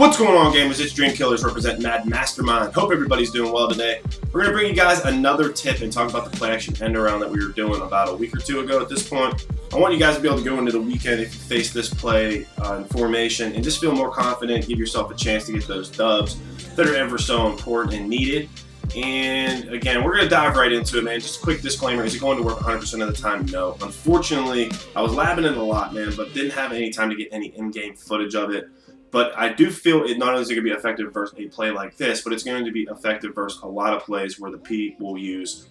What's going on, gamers? It's Dreamkillas representing MaddenMastermind. Hope everybody's doing well today. We're going to bring you guys another tip and talk about the play action end around that we were doing about a week or two ago at this point. I want you guys to be able to go into the weekend if you face this play in formation and just feel more confident, give yourself a chance to get those dubs that are ever so important and needed. And again, we're going to dive right into it, man. Just a quick disclaimer, is it going to work 100% of the time? No. Unfortunately, I was labbing it a lot, man, but didn't have any time to get any in-game footage of it. But I do feel it not only is it going to be effective versus a play like this, but it's going to be effective versus a lot of plays where the P will use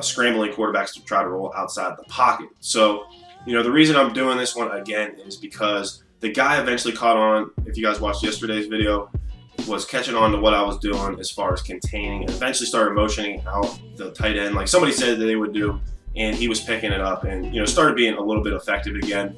scrambling quarterbacks to try to roll outside the pocket. So, the reason I'm doing this one again is because the guy eventually caught on, if you guys watched yesterday's video, was catching on to what I was doing as far as containing, and eventually started motioning out the tight end like somebody said that they would do, and he was picking it up and, started being a little bit effective again.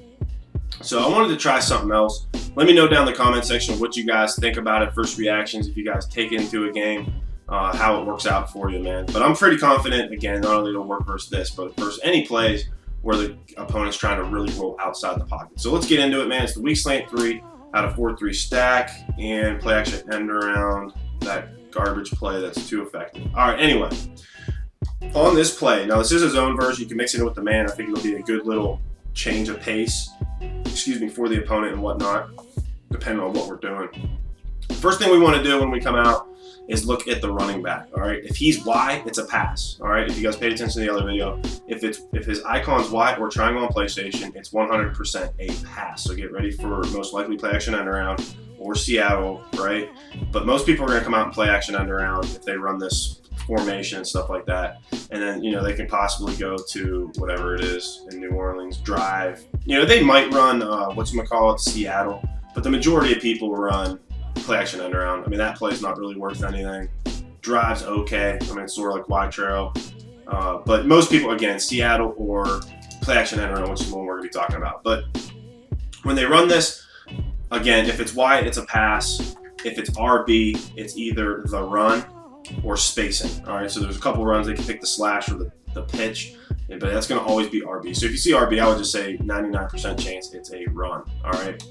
So I wanted to try something else. Let me know down in the comment section what you guys think about it, first reactions, if you guys take it into a game, how it works out for you, man. But I'm pretty confident, again, not only it'll work versus this, but versus any plays where the opponent's trying to really roll outside the pocket. So let's get into it, man. It's the weak slant 3 out of 4-3 stack and play action end around that garbage play that's too effective. All right, anyway, on this play, now this is a zone version. You can mix it in with the man. I think it'll be a good little change of pace, for the opponent and whatnot, depending on what we're doing. First thing we want to do when we come out is look at the running back. All right, if he's Y, it's a pass. All right, if you guys paid attention to the other video, if his icon's Y or triangle on PlayStation, it's 100% a pass. So get ready for most likely play action end around or Seattle, right? But most people are going to come out and play action end around if they run this formation and stuff like that, and then they can possibly go to whatever it is in New Orleans, drive. They might run Seattle, but the majority of people run play action end around. I mean, that play is not really worth anything. Drive's okay. I mean, it's sort of like wide trail, but most people, again, Seattle or play action end around, which is the one we're going to be talking about. But when they run this, again, if it's Y, it's a pass. If it's RB, it's either the run or spacing. All right, so there's a couple runs. They can pick the slash or the pitch, but that's going to always be RB. So if you see RB, I would just say 99% chance it's a run. All right.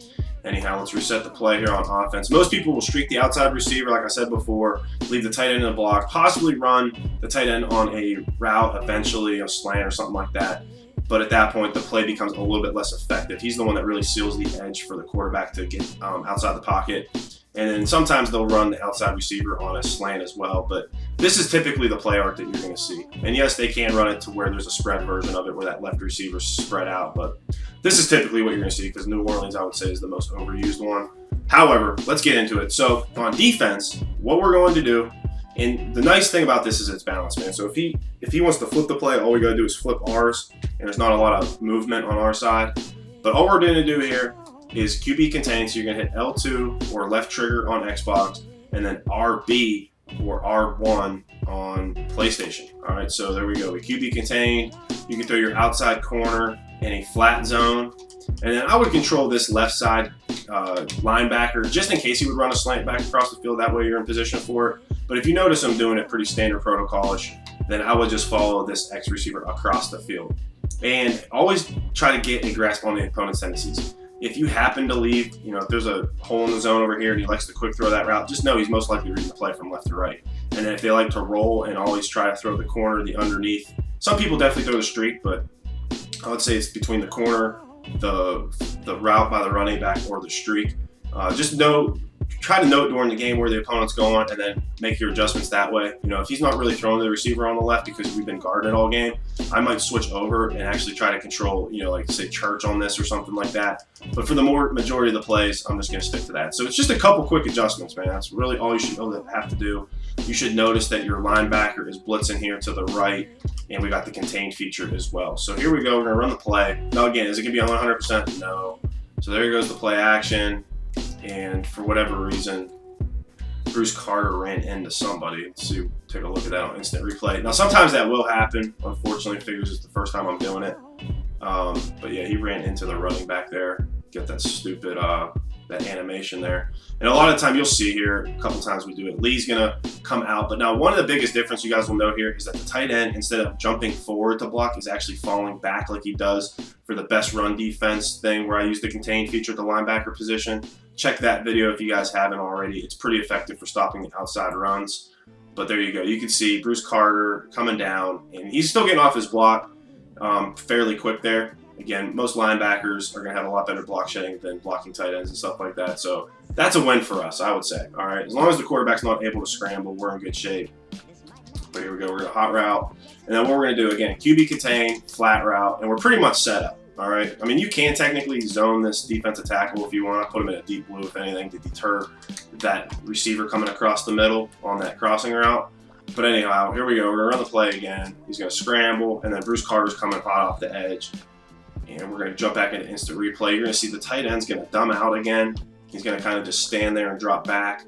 Anyhow, let's reset the play here on offense. Most people will streak the outside receiver, like I said before, leave the tight end in the block, possibly run the tight end on a route eventually, a slant or something like that. But at that point, the play becomes a little bit less effective. He's the one that really seals the edge for the quarterback to get outside the pocket. And then sometimes they'll run the outside receiver on a slant as well. But this is typically the play arc that you're going to see. And yes, they can run it to where there's a spread version of it where that left receiver's spread out. But this is typically what you're going to see because New Orleans, I would say, is the most overused one. However, let's get into it. So on defense, what we're going to do, and the nice thing about this is it's balanced, man. So if he wants to flip the play, all we got to do is flip ours, and there's not a lot of movement on our side. But all we're going to do here is QB contain, so you're going to hit L2 or left trigger on Xbox, and then RB or R1 on PlayStation. All right, so there we go. We QB contain. You can throw your outside corner in a flat zone, and then I would control this left side linebacker just in case he would run a slant back across the field. That way you're in position for it. But if you notice I'm doing it pretty standard protocol-ish, then I would just follow this X receiver across the field. And always try to get a grasp on the opponent's tendencies. If you happen to leave, if there's a hole in the zone over here and he likes to quick throw that route, just know he's most likely reading the play from left to right. And then if they like to roll and always try to throw the corner, the underneath, some people definitely throw the streak, but I would say it's between the corner, the route by the running back, or the streak. Try to note during the game where the opponent's going and then make your adjustments that way. If he's not really throwing the receiver on the left because we've been guarding it all game, I might switch over and actually try to control, like say church on this or something like that. But for the majority of the plays, I'm just going to stick to that. So it's just a couple quick adjustments, man. That's really all you should have to do. You should notice that your linebacker is blitzing here to the right, and we got the contained feature as well. So here we go. We're going to run the play. Now again, is it going to be on 100%? No. So there goes the play action. And for whatever reason, Bruce Carter ran into somebody. Let's see, take a look at that on instant replay. Now, sometimes that will happen. Unfortunately, figures it's the first time I'm doing it. But yeah, he ran into the running back there. Get that stupid that animation there. And a lot of the time you'll see here, a couple times we do it, Lee's gonna come out. But now one of the biggest difference you guys will know here is that the tight end, instead of jumping forward to block, is actually falling back like he does for the best run defense thing where I use the contain feature at the linebacker position. Check that video if you guys haven't already. It's pretty effective for stopping the outside runs. But there you go. You can see Bruce Carter coming down, and he's still getting off his block fairly quick there. Again, most linebackers are going to have a lot better block shedding than blocking tight ends and stuff like that. So that's a win for us, I would say. All right, as long as the quarterback's not able to scramble, we're in good shape. But here we go. We're going to hot route. And then what we're going to do, again, QB contain, flat route, and we're pretty much set up. All right. I mean, you can technically zone this defensive tackle if you want to put him in a deep blue, if anything, to deter that receiver coming across the middle on that crossing route. But anyhow, here we go. We're going to run the play again. He's going to scramble, and then Bruce Carter's coming hot off the edge. And we're going to jump back into instant replay. You're going to see the tight end's going to dumb out again. He's going to kind of just stand there and drop back.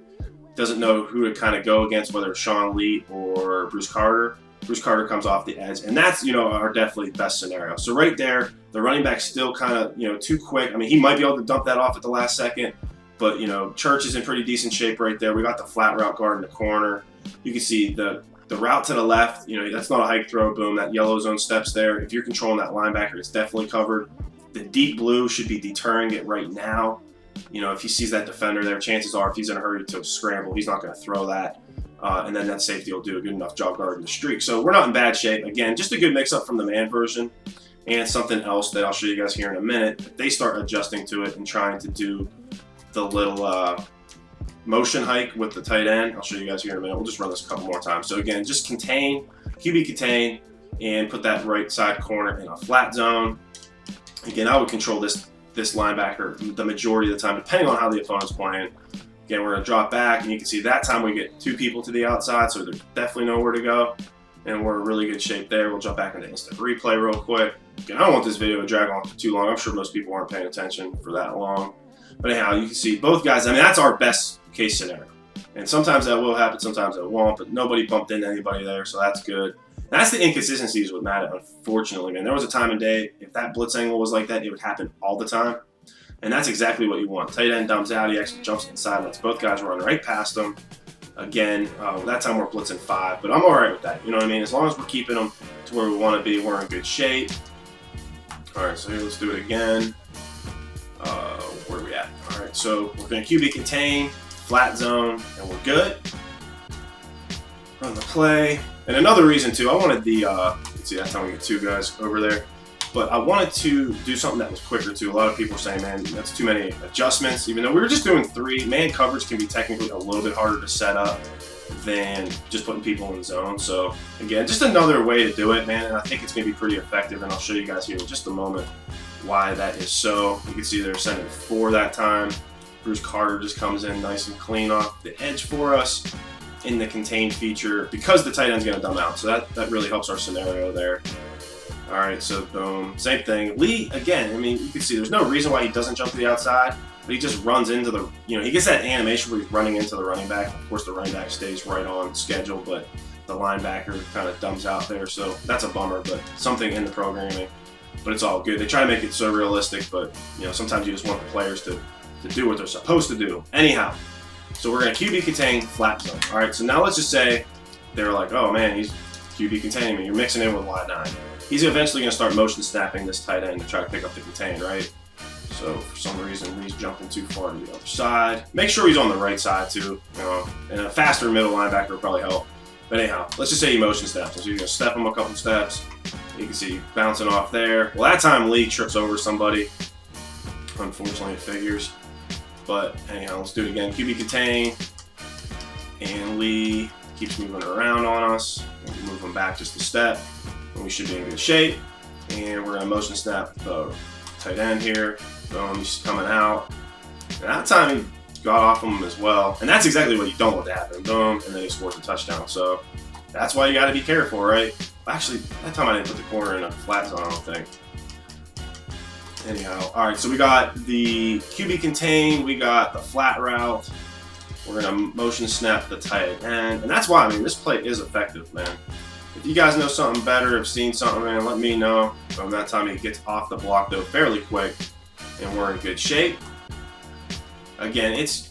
Doesn't know who to kind of go against, whether it's Sean Lee or Bruce Carter. Bruce Carter comes off the edge, and that's, our definitely best scenario. So right there, the running back's still kind of, too quick. I mean, he might be able to dump that off at the last second, but, Church is in pretty decent shape right there. We got the flat route guard in the corner. You can see the route to the left, that's not a hike throw, boom, that yellow zone steps there. If you're controlling that linebacker, it's definitely covered. The deep blue should be deterring it right now. If he sees that defender there, chances are if he's in a hurry to scramble, he's not going to throw that. And then that safety will do a good enough job guarding the streak. So we're not in bad shape. Again, just a good mix-up from the man version and something else that I'll show you guys here in a minute. If they start adjusting to it and trying to do the little motion hike with the tight end, I'll show you guys here in a minute. We'll just run this a couple more times. So again, just contain, QB contain, and put that right side corner in a flat zone. Again, I would control this linebacker the majority of the time, depending on how the opponent's playing. Again, we're going to drop back, and you can see that time we get two people to the outside, so there's definitely nowhere to go, and we're in really good shape there. We'll jump back into instant replay real quick. Again, I don't want this video to drag on for too long. I'm sure most people aren't paying attention for that long. But anyhow, you can see both guys. I mean, that's our best case scenario. And sometimes that will happen, sometimes it won't, but nobody bumped into anybody there, so that's good. And that's the inconsistencies with Madden, unfortunately, man. There was a time and day, if that blitz angle was like that, it would happen all the time. And that's exactly what you want. Tight end dumps out, he actually jumps inside, lets both guys run right past him. Again, that time we're blitzing 5, but I'm all right with that. You know what I mean? As long as we're keeping them to where we want to be, we're in good shape. All right, so here, let's do it again. Where are we at? All right, so we're going to QB contain, flat zone, and we're good. Run the play. And another reason, too, I wanted the, let's see, that time we get 2 guys over there. But I wanted to do something that was quicker, too. A lot of people are saying, man, that's too many adjustments. Even though we were just doing 3, man coverage can be technically a little bit harder to set up than just putting people in zone. So, again, just another way to do it, man. And I think it's going to be pretty effective. And I'll show you guys here in just a moment why that is so. You can see they're sending 4 that time. Bruce Carter just comes in nice and clean off the edge for us in the contain feature because the tight end's going to dumb out. So that really helps our scenario there. All right, so boom, same thing. Lee, again, I mean, you can see there's no reason why he doesn't jump to the outside, but he just runs into the, he gets that animation where he's running into the running back. Of course, the running back stays right on schedule, but the linebacker kind of dumps out there. So that's a bummer, but something in the programming. But it's all good. They try to make it so realistic, but, sometimes you just want the players to do what they're supposed to do. Anyhow, so we're going to QB contain, flat zone. All right, so now let's just say they're like, oh, man, he's QB containing me. You're mixing in with wide 9. He's eventually going to start motion snapping this tight end to try to pick up the contain, right? So for some reason, he's jumping too far to the other side. Make sure he's on the right side too, and a faster middle linebacker would probably help. But anyhow, let's just say he motion snaps. So you're going to step him a couple steps. You can see bouncing off there. Well, that time Lee trips over somebody. Unfortunately, it figures. But anyhow, let's do it again. QB contain, and Lee keeps moving around on us. We'll move him back just a step. We should be in good shape, and we're going to motion snap the tight end here. Boom, he's coming out. And that time he got off him as well, and that's exactly what you don't want to happen. Boom, and then he scores a touchdown. So that's why you got to be careful, right? Actually, that time I didn't put the corner in a flat zone, I don't think. Anyhow, all right, so we got the QB contain, we got the flat route. We're going to motion snap the tight end, and that's why, I mean, this play is effective, man. If you guys know something better, have seen something, man, let me know. From that time, he gets off the block, though, fairly quick, and we're in good shape. Again, it's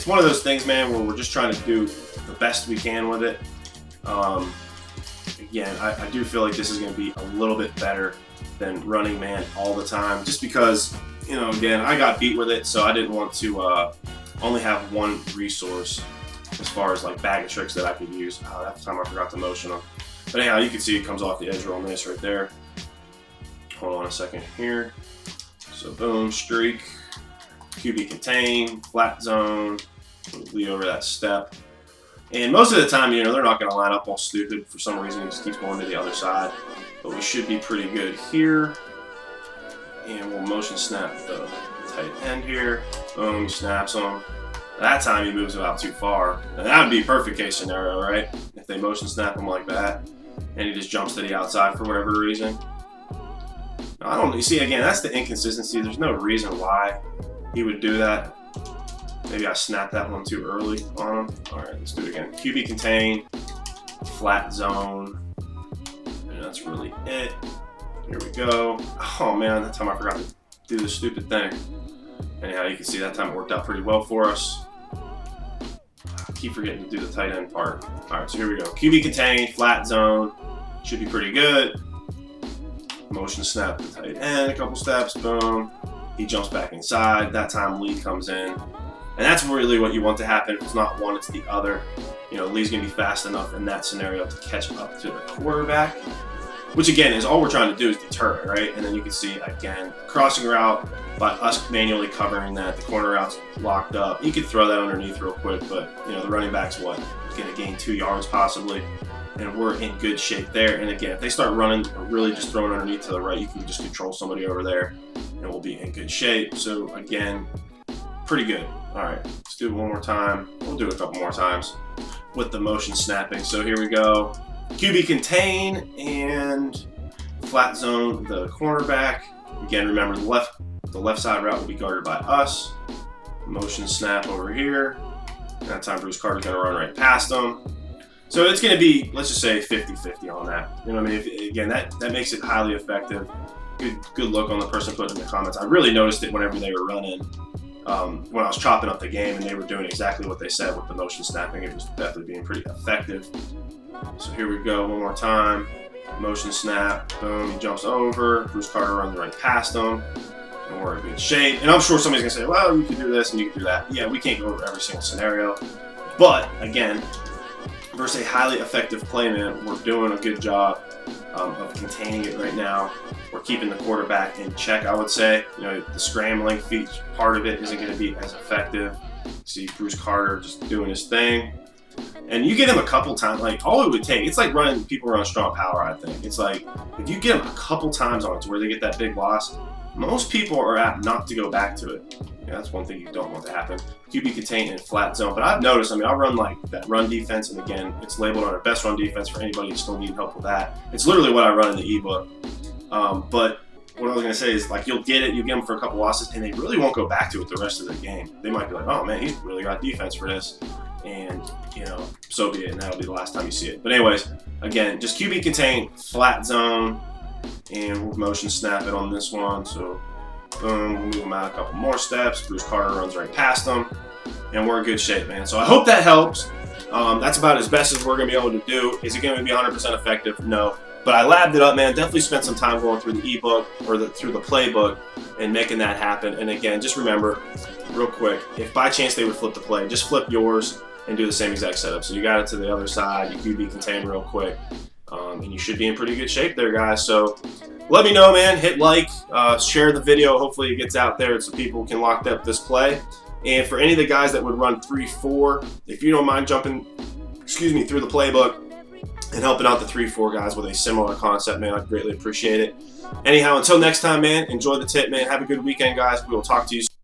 one of those things, man, where we're just trying to do the best we can with it. Again, I do feel like this is going to be a little bit better than running man all the time, just because you know, again, I got beat with it, so I didn't want to only have one resource as far as like bag of tricks that I could use. That time I forgot to motion them. But anyhow, you can see it comes off the edge real nice right there. Hold on a second here. So boom, streak, QB contain, flat zone, lead over that step. And most of the time, you know, they're not going to line up all stupid. For some reason, he just keeps going to the other side. But we should be pretty good here. And we'll motion snap the tight end here. Boom, he snaps him. That time he moves about too far. And that would be perfect case scenario, right? If they motion snap him like that, and he just jumps to the outside for whatever reason. Now, I don't, you see, again, that's the inconsistency. There's no reason why he would do that. Maybe I snapped that one too early on him. All right, let's do it again. QB contain, flat zone, and that's really it. Here we go. Oh man, that time I forgot to do the stupid thing. Anyhow, you can see that time it worked out pretty well for us. I keep forgetting to do the tight end part. All right, so here we go. QB contain, flat zone, should be pretty good. Motion snap the tight end, a couple steps, boom. He jumps back inside. That time Lee comes in. And that's really what you want to happen. If it's not one, it's the other. You know, Lee's going to be fast enough in that scenario to catch up to the quarterback, which again is all we're trying to do is deter it, right? And then you can see, again, crossing route by us manually covering that. The corner route's locked up. You could throw that underneath real quick, but, you know, the running back's what? Going to gain 2 yards possibly. And we're in good shape there. And again, if they start running or really just throwing underneath to the right, you can just control somebody over there and we'll be in good shape. So again, pretty good. All right, let's do it one more time. We'll do it a couple more times with the motion snapping. So here we go. QB contain and flat zone the cornerback. Again, remember the left side route will be guarded by us. Motion snap over here. And that time Bruce Carter's gonna run right past him. So it's gonna be, let's just say 50-50 on that. You know what I mean? Again, that makes it highly effective. Good look on the person putting in the comments. I really noticed it whenever they were running. When I was chopping up the game and they were doing exactly what they said with the motion snapping, it was definitely being pretty effective. So here we go, one more time. Motion snap, boom, he jumps over. Bruce Carter runs right past him, and we're in good shape. And I'm sure somebody's gonna say, well, you can do this and you can do that. Yeah, we can't go over every single scenario. But again, versus a highly effective play man, we're doing a good job of containing it right now. We're keeping the quarterback in check, I would say. You know, the scrambling part of it isn't going to be as effective. See Bruce Carter just doing his thing. And you get him a couple times, like all it would take, it's like running people around strong power, I think. It's like, if you get them a couple times on it to where they get that big loss, most people are apt not to go back to it. Yeah, that's one thing you don't want to happen. QB contain and flat zone. But I've noticed, I mean, I'll run like that run defense, and again, it's labeled on our best run defense for anybody who's still needing help with that. It's literally what I run in the ebook. But what I was going to say is, like, you'll get it, you get them for a couple losses, and they really won't go back to it the rest of the game. They might be like, oh man, he's really got defense for this. And, you know, so be it, and that'll be the last time you see it. But anyways, again, just QB contain, flat zone, and we'll motion snap it on this one. So boom, we'll move him out a couple more steps. Bruce Carter runs right past him, and we're in good shape, man. So I hope that helps. That's about as best as we're going to be able to do. Is it going to be 100% effective? No. But I labbed it up, man. Definitely spent some time going through the ebook or through the playbook and making that happen. And again, just remember, real quick, if by chance they would flip the play, just flip yours and do the same exact setup. So you got it to the other side, you QB contain real quick, and you should be in pretty good shape there, guys. So let me know, man. Hit like, share the video. Hopefully it gets out there so people can lock up this play. And for any of the guys that would run 3-4, if you don't mind jumping, through the playbook and helping out the 3-4 guys with a similar concept, man, I'd greatly appreciate it. Anyhow, until next time, man, enjoy the tip, man. Have a good weekend, guys. We will talk to you soon.